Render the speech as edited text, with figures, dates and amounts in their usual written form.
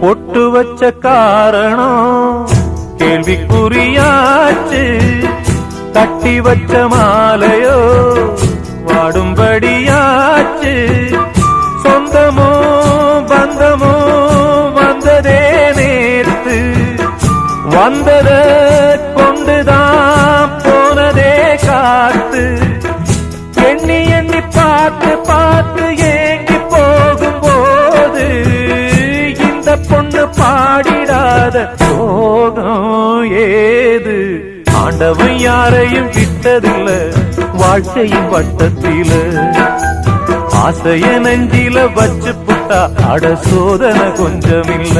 பொட்டு வச்ச காரணம் கேள்விக்குறியாச்சு. கட்டி வச்ச மாலையோ வாடும்படியாச்சு. சொந்தமோ பந்தமோ வந்ததே நேத்து, வந்தத கொண்டுதான் போனதே காத்து. எண்ணி எண்ணி பார்த்து பார்த்து ஏங்கி போகும்போது இந்த பொண்ணு பாடிடாத சோகம் ஏது? ஆண்டவன் யாரையும் விட்டதில்ல வாழ்க்கையின் வட்டத்தில. ஆசைய நெஞ்சில வச்சு புட்டா அட சோதனை கொஞ்சமில்ல.